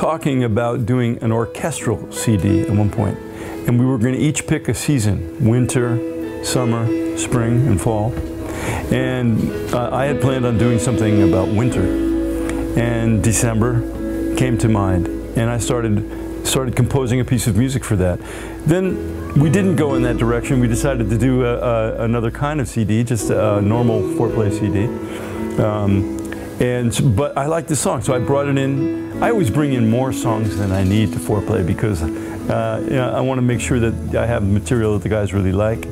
talking about doing an orchestral CD at one point, and we were going to each pick a season: winter, summer, spring, and fall. And I had planned on doing something about winter, and December came to mind, and I started composing a piece of music for that. Then we didn't go in that direction. We decided to do another kind of CD, just a normal Fourplay CD. But I liked the song, so I brought it in. I always bring in more songs than I need to Fourplay because I want to make sure that I have material that the guys really like.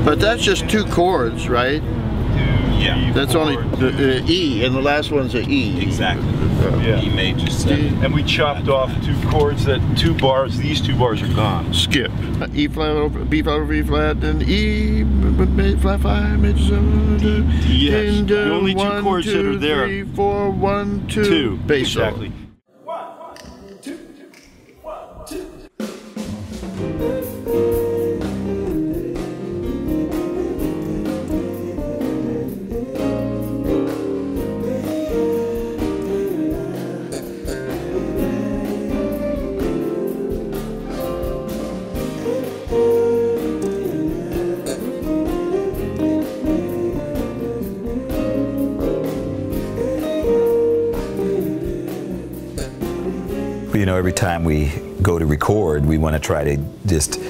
But that's just two chords, right? Yeah. That's only the E, and the last one's an E. Exactly. Yeah. E major 7. And we chopped off two chords, these two bars are gone. Skip. E flat over, B flat over E flat, and E, flat 5, major 7. Yes. The only two chords that are there. 3, 4, 1, 2. Bass solo. Exactly. You know, every time we go to record, we want to try to just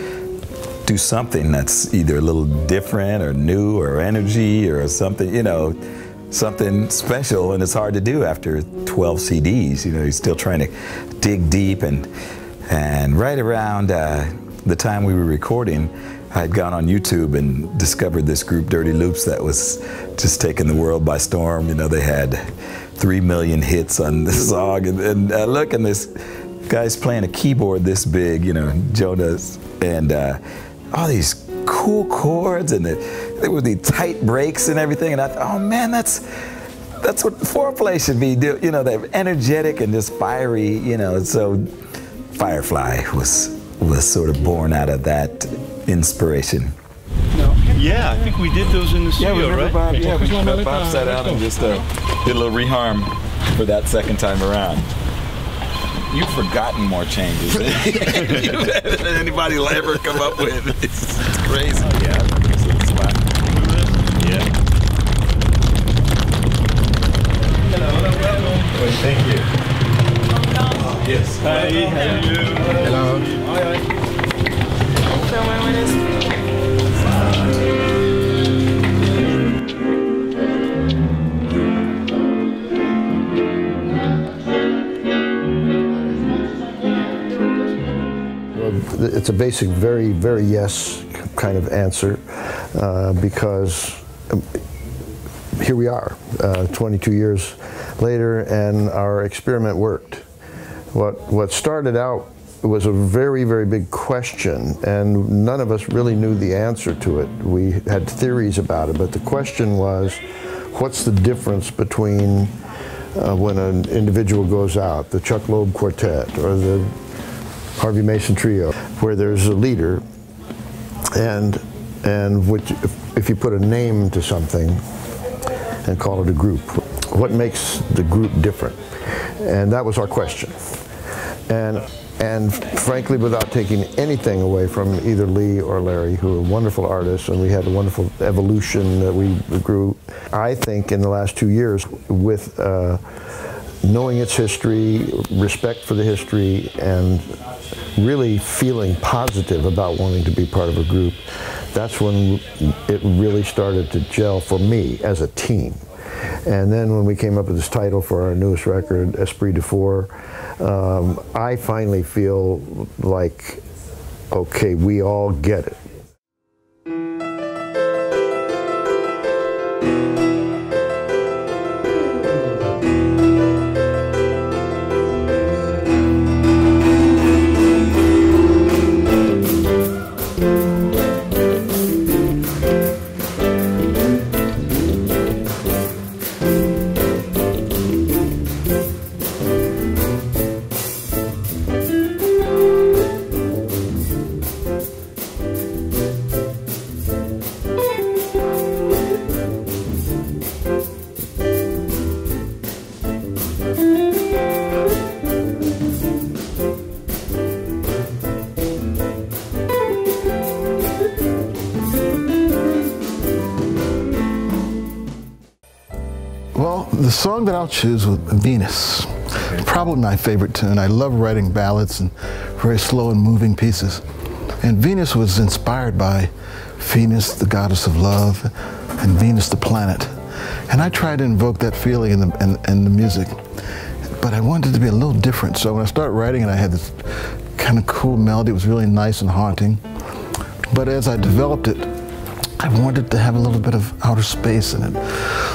do something that's either a little different or new or energy or something, you know, something special, and it's hard to do after 12 CDs. You know, you're still trying to dig deep, and right around the time we were recording, I had gone on YouTube and discovered this group, Dirty Loops, that was just taking the world by storm. You know, they had 3 million hits on this song, and look, and this guy's playing a keyboard this big, you know, Joe does, and all these cool chords, and there were these tight breaks and everything, and I thought, oh man, that's what Fourplay should be, you know, they're energetic and just fiery, you know. So Firefly was sort of born out of that inspiration. Yeah, I think we did those in the studio, right? Bob? Yeah, Bob sat out and just did a little reharm for that second time around. You've forgotten more changes than anybody will ever come up with. It's crazy. Oh, yeah, it's fun. Yeah. Hello. Thank you. Yes. Hi, how are you? Hello. So when is It's a basic, very, very yes kind of answer because here we are, 22 years later, and our experiment worked. What started out was a very, very big question, and none of us really knew the answer to it. We had theories about it, but the question was, what's the difference between when an individual goes out, the Chuck Loeb Quartet or the Harvey Mason Trio, where there's a leader, and which, if you put a name to something and call it a group, what makes the group different? And that was our question. And frankly, without taking anything away from either Lee or Larry, who are wonderful artists, and we had a wonderful evolution that we grew, I think in the last 2 years, with knowing its history, respect for the history, and really feeling positive about wanting to be part of a group, that's when it really started to gel for me as a team. And then when we came up with this title for our newest record, Esprit de Four, I finally feel like, okay, we all get it. The song that I'll choose was Venus. Probably my favorite tune. I love writing ballads and very slow and moving pieces. And Venus was inspired by Venus, the goddess of love, and Venus, the planet. And I tried to invoke that feeling in the music. But I wanted it to be a little different. So when I started writing it, I had this kind of cool melody. It was really nice and haunting. But as I developed it, I wanted to have a little bit of outer space in it.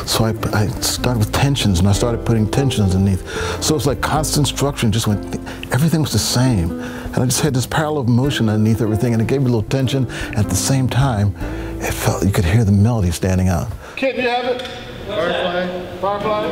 So I started with tensions, and I started putting tensions underneath. So it's like constant structure, and just went, everything was the same. And I just had this parallel motion underneath everything, and it gave me a little tension. At the same time, it felt, you could hear the melody standing out. Kid, do you have it? Firefly. Firefly.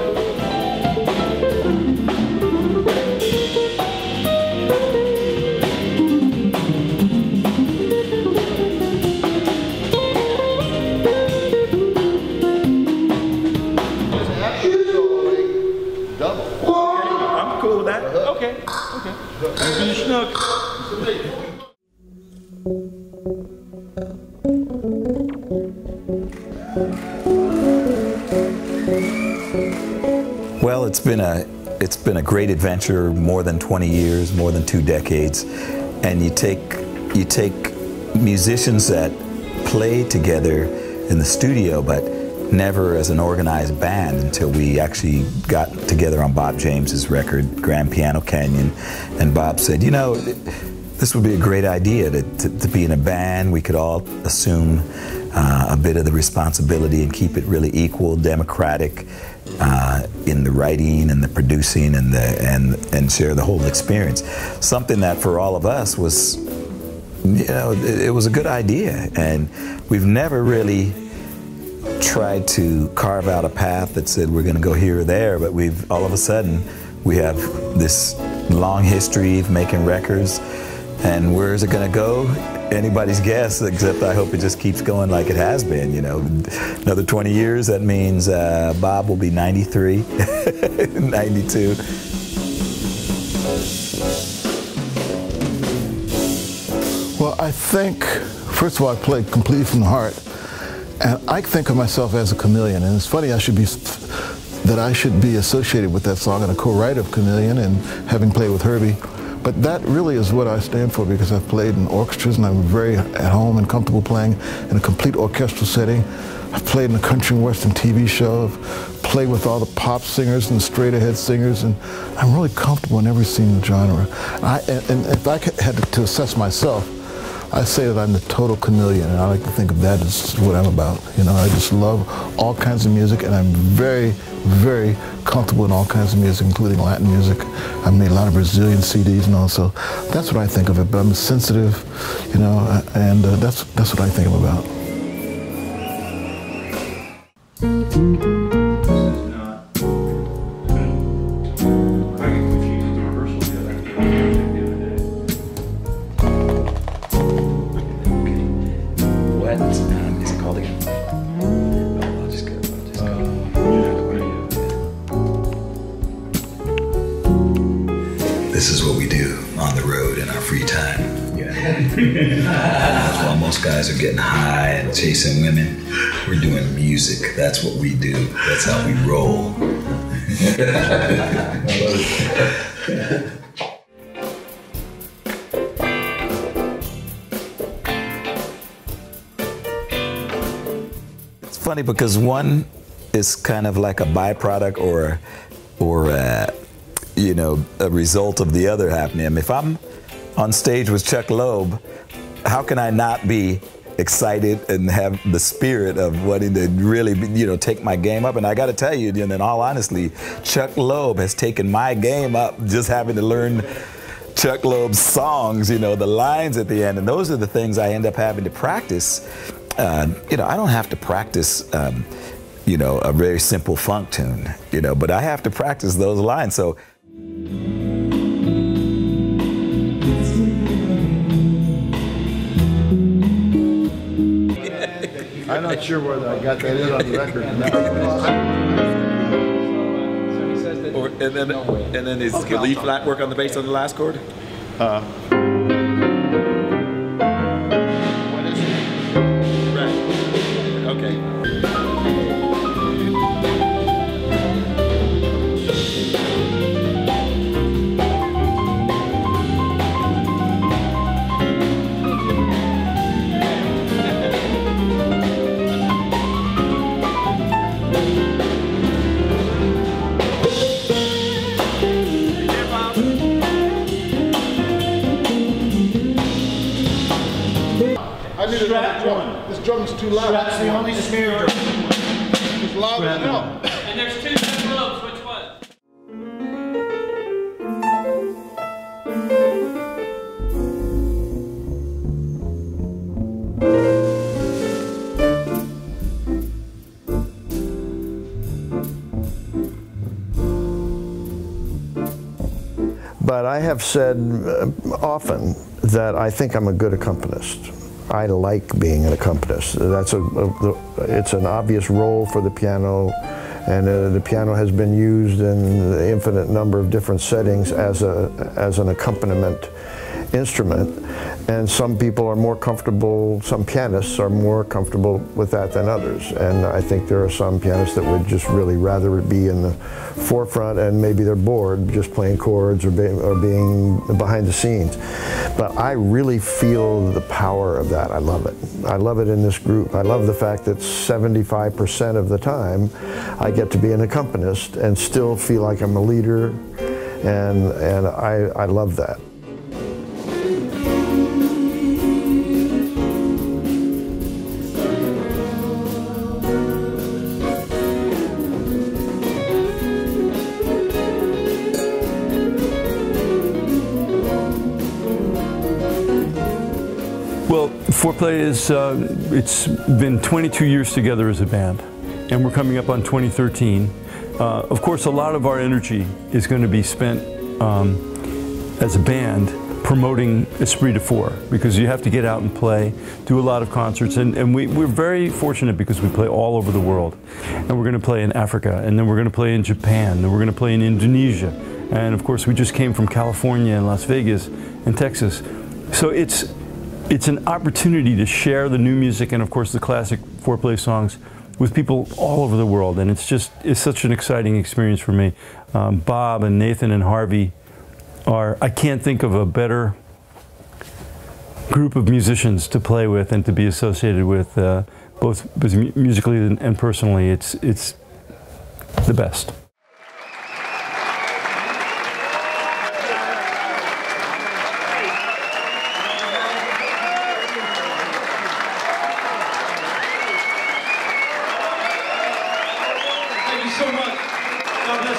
I'm cool with that. Okay. Okay. You snook. Well, it's been a great adventure, more than 20 years, more than 2 decades, and you take musicians that play together in the studio, but never as an organized band until we actually got together on Bob James's record, Grand Piano Canyon, and Bob said, you know, this would be a great idea to be in a band. We could all assume a bit of the responsibility and keep it really equal, democratic in the writing and the producing and share the whole experience. Something that for all of us was, you know, it was a good idea, and we've never really tried to carve out a path that said we're going to go here or there, but we've all of a sudden we have this long history of making records, and where is it going to go? Anybody's guess, except I hope it just keeps going like it has been, you know. Another 20 years, that means Bob will be 93, 92. Well, I think, first of all, I play completely from the heart. And I think of myself as a chameleon, and it's funny I should be associated with that song and a co-writer of Chameleon, and having played with Herbie. But that really is what I stand for, because I've played in orchestras and I'm very at home and comfortable playing in a complete orchestral setting. I've played in a country and western TV show. I've played with all the pop singers and the straight ahead singers, and I'm really comfortable in every single genre. And if I had to assess myself, I say that I'm the total chameleon, and I like to think of that as what I'm about. You know, I just love all kinds of music, and I'm very, very comfortable in all kinds of music, including Latin music. I've made a lot of Brazilian CDs and all, so that's what I think of it. But I'm sensitive, you know, and that's what I think I'm about. This is what we do on the road in our free time. Yeah. While most guys are getting high and chasing women, we're doing music. That's what we do. That's how we roll. It's funny because one is kind of like a byproduct or you know, a result of the other happening. I mean, if I'm on stage with Chuck Loeb, how can I not be excited and have the spirit of wanting to really, you know, take my game up? And I got to tell you, in all honesty, Chuck Loeb has taken my game up just having to learn Chuck Loeb's songs, you know, the lines at the end. And those are the things I end up having to practice. You know, I don't have to practice you know, a very simple funk tune, you know, but I have to practice those lines. So I'm not sure whether I got that in on the record. And then is the E flat work on the bass on the last chord? What is it? Right. Okay. too loud. That's the only snare drum. It's loud as hell. And there's two different lobes. Which one? But I have said often that I think I'm a good accompanist. I like being an accompanist. It's an obvious role for the piano, and the piano has been used in an infinite number of different settings as an accompaniment instrument. And some people are more comfortable, some pianists are more comfortable with that than others. And I think there are some pianists that would just really rather be in the forefront, and maybe they're bored just playing chords or being behind the scenes. But I really feel the power of that. I love it. I love it in this group. I love the fact that 75% of the time I get to be an accompanist and still feel like I'm a leader, and I love that. Well, Fourplay is, it's been 22 years together as a band, and we're coming up on 2013. Of course, a lot of our energy is going to be spent as a band promoting Esprit de Four, because you have to get out and play, do a lot of concerts, and we're very fortunate because we play all over the world. And we're going to play in Africa, and then we're going to play in Japan, and we're going to play in Indonesia, and of course we just came from California and Las Vegas and Texas. So it's an opportunity to share the new music and of course the classic Fourplay songs with people all over the world, and it's such an exciting experience for me. Bob and Nathan and Harvey I can't think of a better group of musicians to play with and to be associated with, both musically and personally. It's the best. Thank you so much. God bless you.